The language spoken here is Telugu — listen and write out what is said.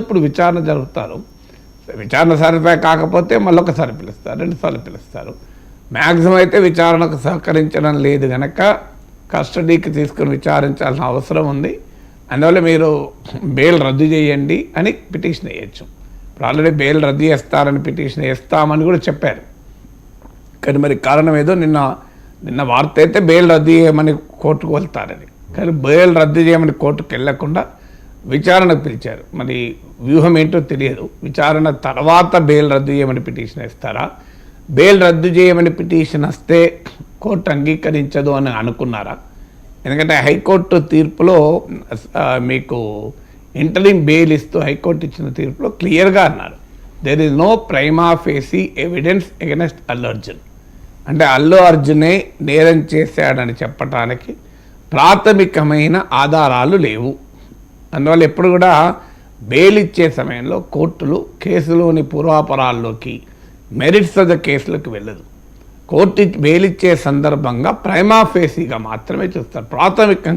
ఇప్పుడు విచారణ జరుపుతారు. విచారణ సాటిస్ఫై కాకపోతే మళ్ళొకసారి పిలుస్తారు, 2 సార్లు పిలుస్తారు. మ్యాక్సిమం అయితే విచారణకు సహకరించడం లేదు కనుక కస్టడీకి తీసుకుని విచారించాల్సిన అవసరం ఉంది. అందువల్ల మీరు బెయిల్ రద్దు చేయండి అని పిటిషన్ వేయచ్చు. ఇప్పుడు ఆల్రెడీ బెయిల్ రద్దు చేస్తారని పిటిషన్ వేస్తామని కూడా చెప్పారు. కానీ మరి కారణం ఏదో నిన్న వార్త అయితే బెయిల్ రద్దు చేయమని కోర్టుకు వెళ్తారని, కానీ బెయిల్ రద్దు చేయమని కోర్టుకు వెళ్లకుండా విచారణకు పిలిచారు. మరి వ్యూహం ఏంటో తెలియదు. విచారణ తర్వాత బెయిల్ రద్దు చేయమని పిటిషన్ వేస్తారా, బెయిల్ రద్దు చేయమని పిటిషన్ వస్తే కోర్టు అంగీకరించదు అని అనుకున్నారా? ఎందుకంటే హైకోర్టు తీర్పులో మీకు ఇంటరిమ్ బెయిల్ ఇస్తూ హైకోర్టు ఇచ్చిన తీర్పులో క్లియర్గా అన్నారు, there is no prima facie evidence against Allu Arjun. అంటే అల్లు అర్జునే నేరం చేశాడని చెప్పడానికి ప్రాథమికమైన ఆధారాలు లేవు. అందువల్ల ఎప్పుడు కూడా బెయిల్ ఇచ్చే సమయంలో కోర్టులు కేసులోని పూర్వాపరాల్లోకి, మెరిట్స్ ఆఫ్ ద కేసులకు వెళ్ళదు. కోర్టు బెయిల్ ఇచ్చే సందర్భంగా ప్రైమా ఫేసీగా మాత్రమే చూస్తారు. ప్రాథమికంగా